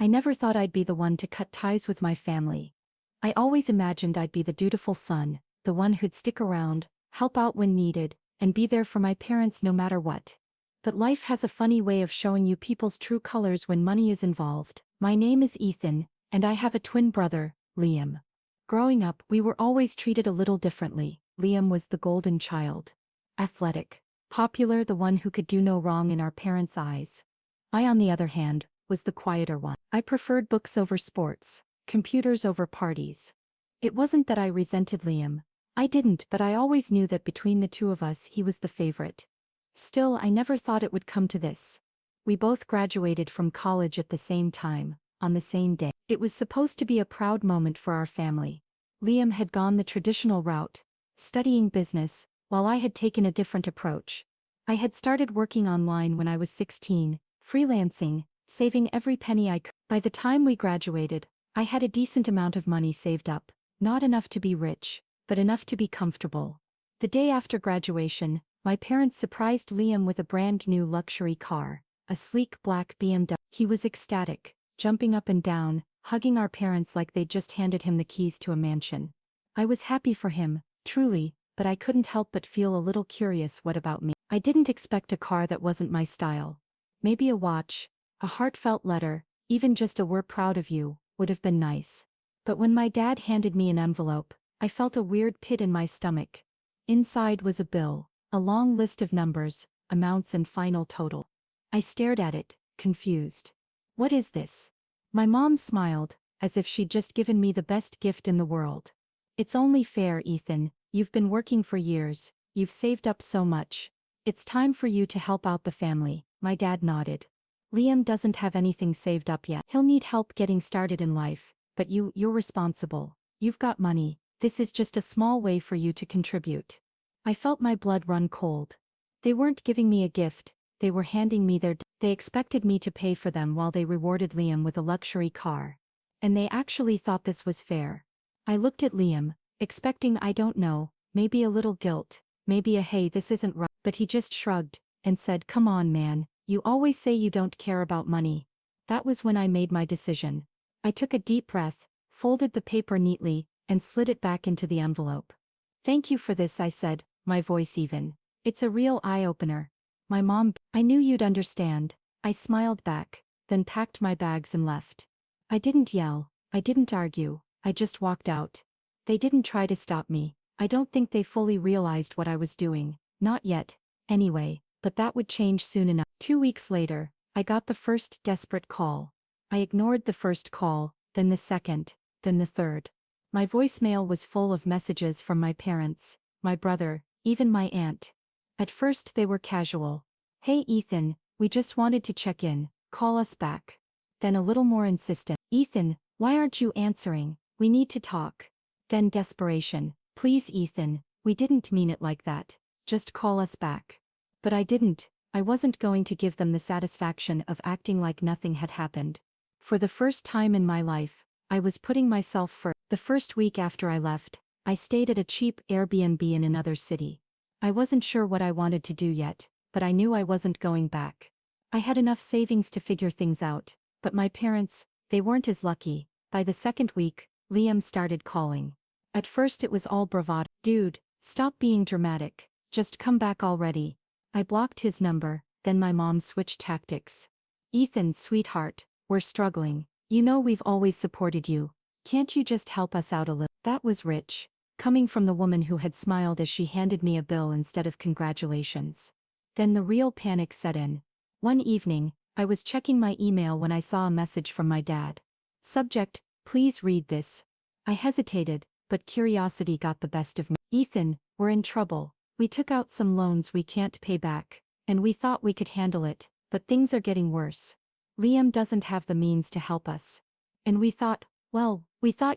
I never thought I'd be the one to cut ties with my family. I always imagined I'd be the dutiful son, the one who'd stick around, help out when needed, and be there for my parents no matter what. But life has a funny way of showing you people's true colors when money is involved. My name is Ethan, and I have a twin brother, Liam. Growing up, we were always treated a little differently. Liam was the golden child. Athletic. Popular, the one who could do no wrong in our parents' eyes. I, on the other hand, was the quieter one. I preferred books over sports, computers over parties. It wasn't that I resented Liam. I didn't, but I always knew that between the two of us he was the favorite. Still, I never thought it would come to this. We both graduated from college at the same time, on the same day. It was supposed to be a proud moment for our family. Liam had gone the traditional route, studying business, while I had taken a different approach. I had started working online when I was 16, freelancing, saving every penny I could. By the time we graduated, I had a decent amount of money saved up, not enough to be rich, but enough to be comfortable. The day after graduation, my parents surprised Liam with a brand new luxury car, a sleek black BMW. He was ecstatic, jumping up and down, hugging our parents like they'd just handed him the keys to a mansion. I was happy for him, truly, but I couldn't help but feel a little curious. What about me? I didn't expect a car that wasn't my style. Maybe a watch, a heartfelt letter, even just a "we're proud of you," would have been nice. But when my dad handed me an envelope, I felt a weird pit in my stomach. Inside was a bill, a long list of numbers, amounts and final total. I stared at it, confused. What is this? My mom smiled, as if she'd just given me the best gift in the world. It's only fair, Ethan, you've been working for years, you've saved up so much. It's time for you to help out the family. My dad nodded. Liam doesn't have anything saved up yet. He'll need help getting started in life, but you're responsible. You've got money. This is just a small way for you to contribute. I felt my blood run cold. They weren't giving me a gift, they were handing me they expected me to pay for them while they rewarded Liam with a luxury car. And they actually thought this was fair. I looked at Liam, expecting, I don't know, maybe a little guilt, maybe a "hey, this isn't right," but he just shrugged and said, "Come on, man, you always say you don't care about money." That was when I made my decision. I took a deep breath, folded the paper neatly, and slid it back into the envelope. "Thank you for this," I said, my voice even. "It's a real eye-opener." My mom, "I knew you'd understand." I smiled back, then packed my bags and left. I didn't yell, I didn't argue, I just walked out. They didn't try to stop me. I don't think they fully realized what I was doing, not yet, anyway, but that would change soon enough. 2 weeks later, I got the first desperate call. I ignored the first call, then the second, then the third. My voicemail was full of messages from my parents, my brother, even my aunt. At first they were casual. "Hey Ethan, we just wanted to check in, call us back." Then a little more insistent. "Ethan, why aren't you answering? We need to talk." Then desperation. "Please Ethan, we didn't mean it like that. Just call us back." But I didn't. I wasn't going to give them the satisfaction of acting like nothing had happened. For the first time in my life, I was putting myself first. The first week after I left, I stayed at a cheap Airbnb in another city. I wasn't sure what I wanted to do yet, but I knew I wasn't going back. I had enough savings to figure things out, but my parents, they weren't as lucky. By the second week, Liam started calling. At first it was all bravado. "Dude, stop being dramatic, just come back already." I blocked his number, then my mom switched tactics. "Ethan, sweetheart, we're struggling. You know we've always supported you. Can't you just help us out a little?" That was rich, coming from the woman who had smiled as she handed me a bill instead of congratulations. Then the real panic set in. One evening, I was checking my email when I saw a message from my dad. Subject, "Please read this." I hesitated, but curiosity got the best of me. "Ethan, we're in trouble. We took out some loans we can't pay back, and we thought we could handle it, but things are getting worse. Liam doesn't have the means to help us. And we thought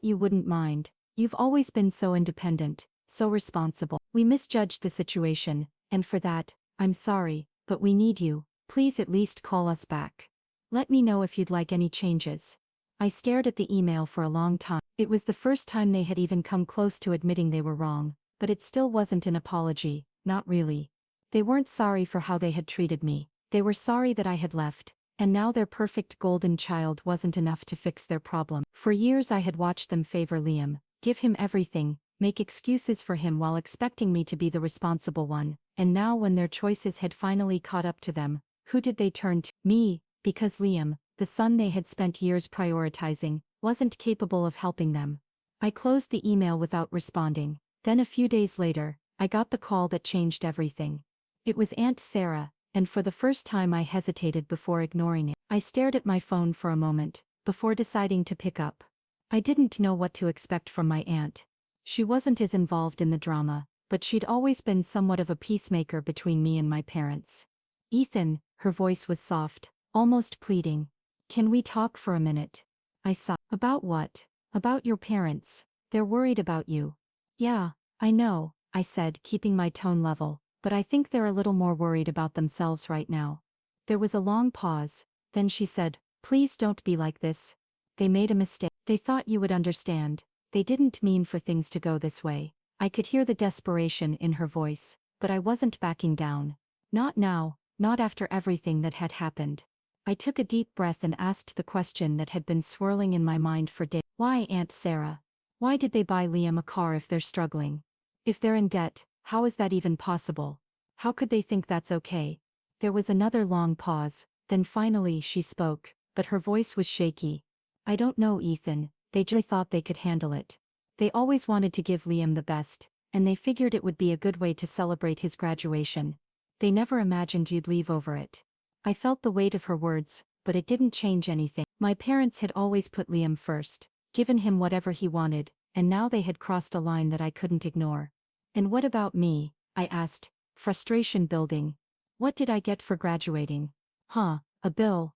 you wouldn't mind. You've always been so independent, so responsible. We misjudged the situation, and for that, I'm sorry, but we need you. Please at least call us back. Let me know if you'd like any changes." I stared at the email for a long time. It was the first time they had even come close to admitting they were wrong, but it still wasn't an apology, not really. They weren't sorry for how they had treated me. They were sorry that I had left, And now their perfect golden child wasn't enough to fix their problem. For years I had watched them favor Liam, give him everything, make excuses for him while expecting me to be the responsible one, and now when their choices had finally caught up to them, who did they turn to? Me, because Liam, the son they had spent years prioritizing, wasn't capable of helping them. I closed the email without responding. Then a few days later, I got the call that changed everything. It was Aunt Sarah, and for the first time I hesitated before ignoring it. I stared at my phone for a moment, before deciding to pick up. I didn't know what to expect from my aunt. She wasn't as involved in the drama, but she'd always been somewhat of a peacemaker between me and my parents. Ethan, her voice was soft, almost pleading. Can we talk for a minute? I sighed. About what? About your parents. They're worried about you. Yeah, I know, I said, keeping my tone level, but I think they're a little more worried about themselves right now. There was a long pause, then she said, please don't be like this. They made a mistake. They thought you would understand. They didn't mean for things to go this way. I could hear the desperation in her voice, but I wasn't backing down. Not now, not after everything that had happened. I took a deep breath and asked the question that had been swirling in my mind for days. Why, Aunt Sarah? Why did they buy Liam a car if they're struggling? If they're in debt, how is that even possible? How could they think that's okay? There was another long pause, then finally she spoke, but her voice was shaky. I don't know, Ethan, they just thought they could handle it. They always wanted to give Liam the best, and they figured it would be a good way to celebrate his graduation. They never imagined you'd leave over it. I felt the weight of her words, but it didn't change anything. My parents had always put Liam first, given him whatever he wanted, and now they had crossed a line that I couldn't ignore. And what about me? I asked, frustration building. What did I get for graduating? A bill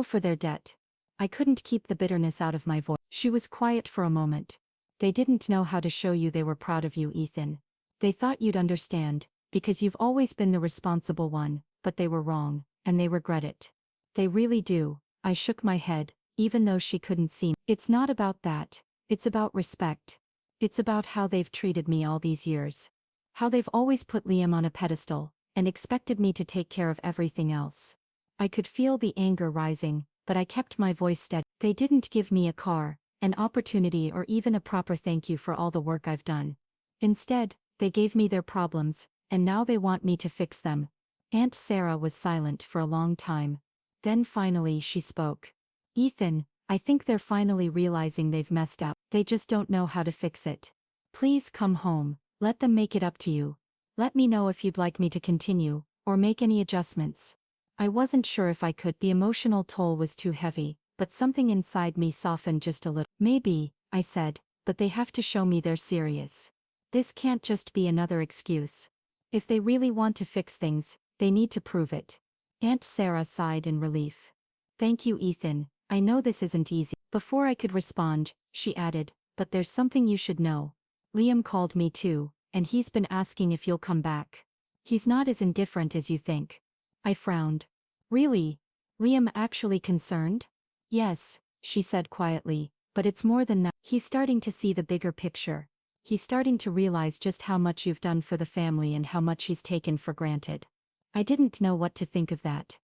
for their debt. I couldn't keep the bitterness out of my voice. She was quiet for a moment. They didn't know how to show you they were proud of you, Ethan. They thought you'd understand, because you've always been the responsible one, but they were wrong, and they regret it. They really do. I shook my head, even though she couldn't see me. It's not about that. It's about respect. It's about how they've treated me all these years. How they've always put Liam on a pedestal, and expected me to take care of everything else. I could feel the anger rising, but I kept my voice steady. They didn't give me a car, an opportunity, or even a proper thank you for all the work I've done. Instead, they gave me their problems, and now they want me to fix them. Aunt Sarah was silent for a long time. Then finally she spoke. Ethan, I think they're finally realizing they've messed up. They just don't know how to fix it. Please come home, let them make it up to you. Let me know if you'd like me to continue, or make any adjustments. I wasn't sure if I could. The emotional toll was too heavy, but something inside me softened just a little. Maybe, I said, but they have to show me they're serious. This can't just be another excuse. If they really want to fix things, they need to prove it. Aunt Sarah sighed in relief. Thank you, Ethan. I know this isn't easy. Before I could respond, she added, but there's something you should know. Liam called me too, and he's been asking if you'll come back. He's not as indifferent as you think. I frowned. Really? Liam actually concerned? Yes, she said quietly, but it's more than that. He's starting to see the bigger picture. He's starting to realize just how much you've done for the family and how much he's taken for granted. I didn't know what to think of that.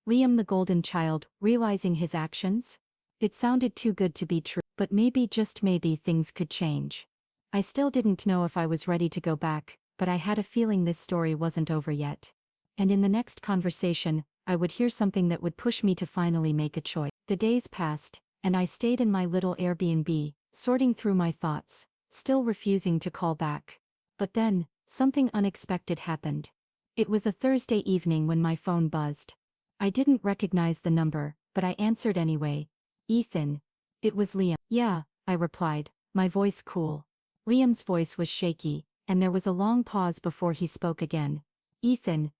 Liam, the golden child, realizing his actions? It sounded too good to be true, but maybe, just maybe, things could change. I still didn't know if I was ready to go back, but I had a feeling this story wasn't over yet. And in the next conversation, I would hear something that would push me to finally make a choice. The days passed, and I stayed in my little Airbnb, sorting through my thoughts, still refusing to call back. But then, something unexpected happened. It was a Thursday evening when my phone buzzed. I didn't recognize the number, but I answered anyway. Ethan. It was Liam. Yeah, I replied, my voice cool. Liam's voice was shaky, and there was a long pause before he spoke again. Ethan,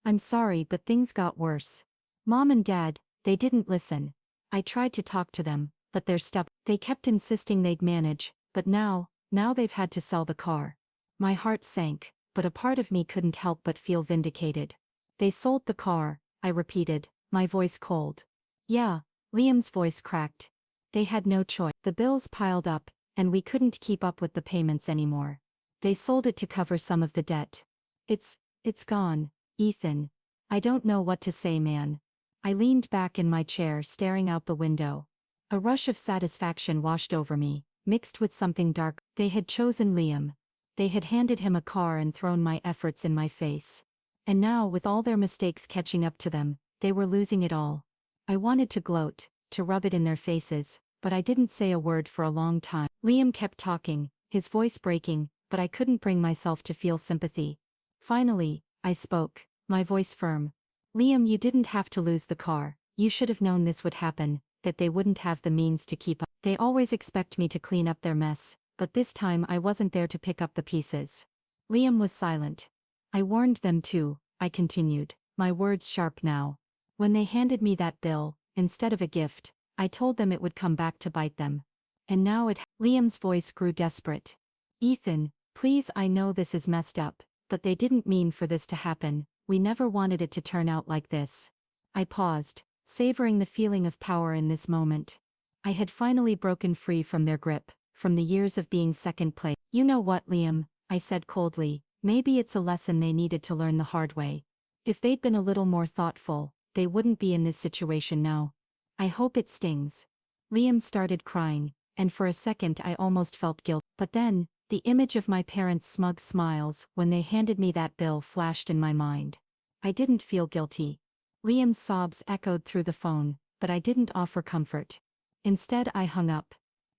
I'm sorry, but things got worse. Mom and Dad, they didn't listen. I tried to talk to them, but they're stubborn. They kept insisting they'd manage, but now they've had to sell the car. My heart sank, but a part of me couldn't help but feel vindicated. They sold the car, I repeated, my voice cold. Yeah, Liam's voice cracked. They had no choice. The bills piled up, and we couldn't keep up with the payments anymore. They sold it to cover some of the debt. It's gone, Ethan. I don't know what to say, man. I leaned back in my chair staring out the window. A rush of satisfaction washed over me, mixed with something dark. They had chosen Liam. They had handed him a car and thrown my efforts in my face. And now, with all their mistakes catching up to them, they were losing it all. I wanted to gloat, to rub it in their faces, but I didn't say a word for a long time. Liam kept talking, his voice breaking, but I couldn't bring myself to feel sympathy. Finally, I spoke, my voice firm. Liam, you didn't have to lose the car. You should have known this would happen, that they wouldn't have the means to keep up. They always expect me to clean up their mess, but this time I wasn't there to pick up the pieces. Liam was silent. I warned them too, I continued, my words sharp now. When they handed me that bill, instead of a gift, I told them it would come back to bite them. And now Liam's voice grew desperate. Ethan, please, I know this is messed up, but they didn't mean for this to happen. We never wanted it to turn out like this. I paused, savoring the feeling of power in this moment. I had finally broken free from their grip, from the years of being second place. You know what, Liam, I said coldly, maybe it's a lesson they needed to learn the hard way. If they'd been a little more thoughtful, they wouldn't be in this situation now. I hope it stings. Liam started crying, and for a second I almost felt guilt. But then, the image of my parents' smug smiles when they handed me that bill flashed in my mind. I didn't feel guilty. Liam's sobs echoed through the phone, but I didn't offer comfort. Instead, I hung up.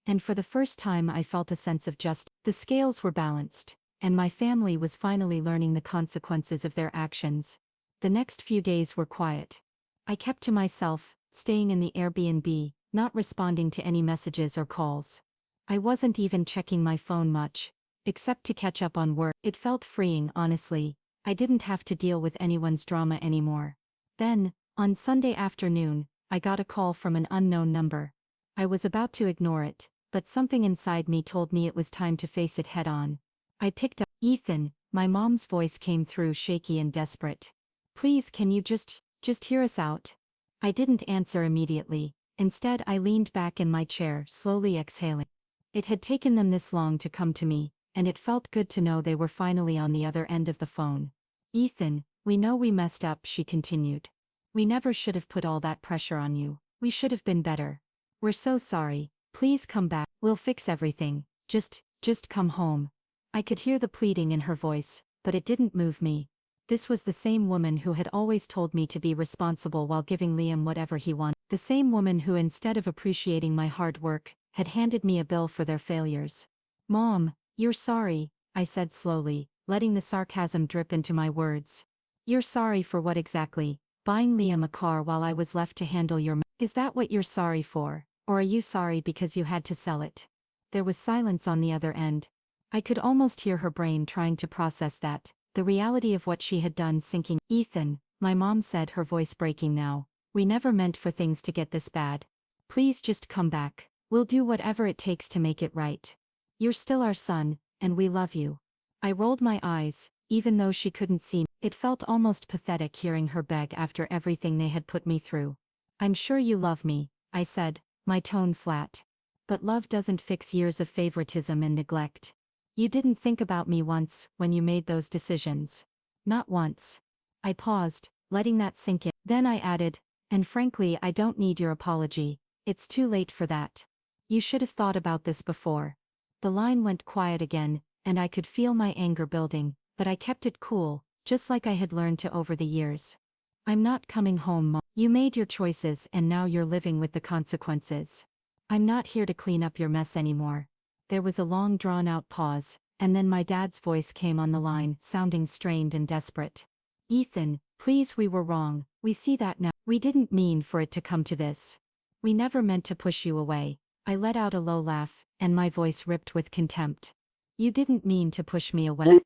And for the first time I felt a sense of justice. The scales were balanced, and my family was finally learning the consequences of their actions. The next few days were quiet. I kept to myself, staying in the Airbnb, not responding to any messages or calls. I wasn't even checking my phone much, except to catch up on work. It felt freeing, honestly. I didn't have to deal with anyone's drama anymore. Then, on Sunday afternoon, I got a call from an unknown number. I was about to ignore it, but something inside me told me it was time to face it head-on. I picked up. Ethan, my mom's voice came through shaky and desperate. Please, can you just hear us out? I didn't answer immediately. Instead, I leaned back in my chair, slowly exhaling. It had taken them this long to come to me, and it felt good to know they were finally on the other end of the phone. Ethan, we know we messed up, she continued. We never should have put all that pressure on you. We should have been better. We're so sorry. Please come back. We'll fix everything. Just come home. I could hear the pleading in her voice, but it didn't move me. This was the same woman who had always told me to be responsible while giving Liam whatever he wanted. The same woman who, instead of appreciating my hard work, had handed me a bill for their failures. Mom, you're sorry, I said slowly, letting the sarcasm drip into my words. You're sorry for what exactly? Buying Liam a car while I was left to handle your Is that what you're sorry for, or are you sorry because you had to sell it? There was silence on the other end. I could almost hear her brain trying to process that, the reality of what she had done sinking. Ethan, my mom said, her voice breaking now, we never meant for things to get this bad. Please just come back. We'll do whatever it takes to make it right. You're still our son, and we love you. I rolled my eyes, even though she couldn't see me. It felt almost pathetic hearing her beg after everything they had put me through. I'm sure you love me, I said, my tone flat. But love doesn't fix years of favoritism and neglect. You didn't think about me once when you made those decisions. Not once. I paused, letting that sink in. Then I added, and frankly, I don't need your apology. It's too late for that. You should have thought about this before. The line went quiet again, and I could feel my anger building, but I kept it cool, just like I had learned to over the years. I'm not coming home, Mom. You made your choices and now you're living with the consequences. I'm not here to clean up your mess anymore. There was a long drawn-out pause, and then my dad's voice came on the line, sounding strained and desperate. Ethan, please, we were wrong. We see that now. We didn't mean for it to come to this. We never meant to push you away. I let out a low laugh, and my voice ripped with contempt. You didn't mean to push me away.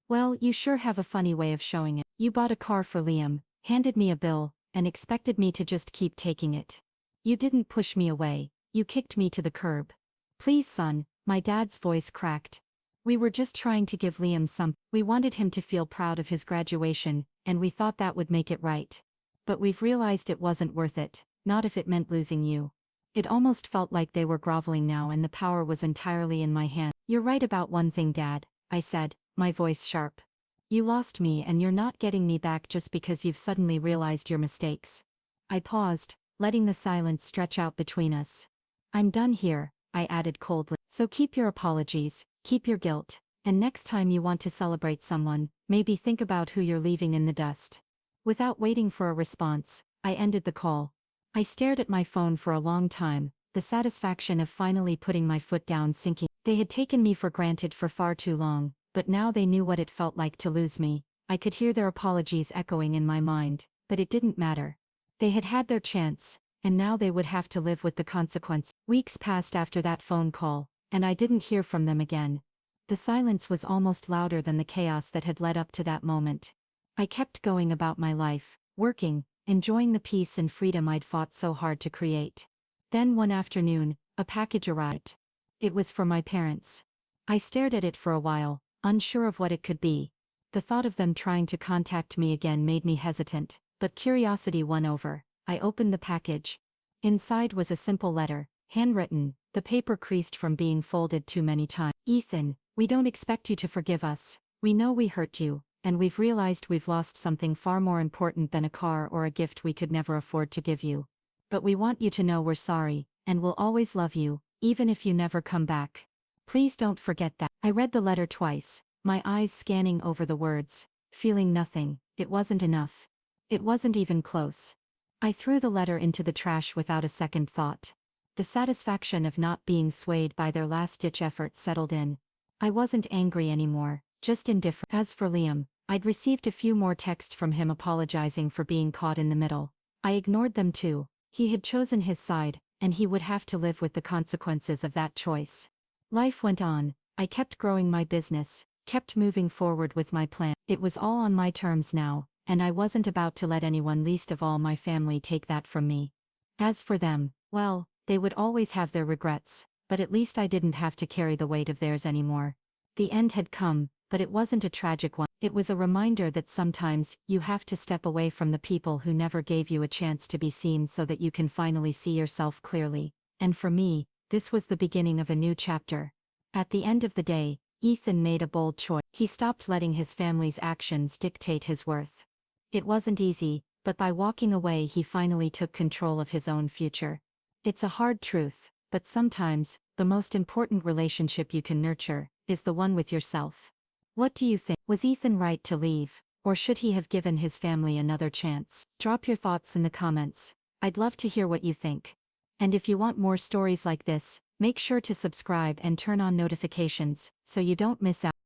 Well, you sure have a funny way of showing it. You bought a car for Liam, handed me a bill, and expected me to just keep taking it. You didn't push me away, you kicked me to the curb. Please, son, my dad's voice cracked. We were just trying to give Liam something. We wanted him to feel proud of his graduation, and we thought that would make it right. But we've realized it wasn't worth it, not if it meant losing you. It almost felt like they were groveling now and the power was entirely in my hand. You're right about one thing, Dad, I said, my voice sharp. You lost me and you're not getting me back just because you've suddenly realized your mistakes. I paused, letting the silence stretch out between us. I'm done here, I added coldly. So keep your apologies, keep your guilt, and next time you want to celebrate someone, maybe think about who you're leaving in the dust. Without waiting for a response, I ended the call. I stared at my phone for a long time, the satisfaction of finally putting my foot down sinking. They had taken me for granted for far too long, but now they knew what it felt like to lose me. I could hear their apologies echoing in my mind, but it didn't matter. They had had their chance, and now they would have to live with the consequence. Weeks passed after that phone call, and I didn't hear from them again. The silence was almost louder than the chaos that had led up to that moment. I kept going about my life, working, enjoying the peace and freedom I'd fought so hard to create. Then one afternoon, a package arrived. It was for my parents. I stared at it for a while, unsure of what it could be. The thought of them trying to contact me again made me hesitant, but curiosity won over. I opened the package. Inside was a simple letter, handwritten, the paper creased from being folded too many times. Ethan, we don't expect you to forgive us. We know we hurt you, and we've realized we've lost something far more important than a car or a gift we could never afford to give you. But we want you to know we're sorry, and we'll always love you, even if you never come back. Please don't forget that. I read the letter twice, my eyes scanning over the words, feeling nothing. It wasn't enough. It wasn't even close. I threw the letter into the trash without a second thought. The satisfaction of not being swayed by their last-ditch effort settled in. I wasn't angry anymore, just indifferent. As for Liam, I'd received a few more texts from him apologizing for being caught in the middle. I ignored them too. He had chosen his side, and he would have to live with the consequences of that choice. Life went on. I kept growing my business, kept moving forward with my plan. It was all on my terms now, and I wasn't about to let anyone, least of all my family, take that from me. As for them, well, they would always have their regrets, but at least I didn't have to carry the weight of theirs anymore. The end had come, but it wasn't a tragic one. It was a reminder that sometimes you have to step away from the people who never gave you a chance to be seen so that you can finally see yourself clearly. And for me, this was the beginning of a new chapter. At the end of the day, Ethan made a bold choice. He stopped letting his family's actions dictate his worth. It wasn't easy, but by walking away he finally took control of his own future. It's a hard truth, but sometimes, the most important relationship you can nurture is the one with yourself. What do you think? Was Ethan right to leave, or should he have given his family another chance? Drop your thoughts in the comments. I'd love to hear what you think. And if you want more stories like this, make sure to subscribe and turn on notifications so you don't miss out.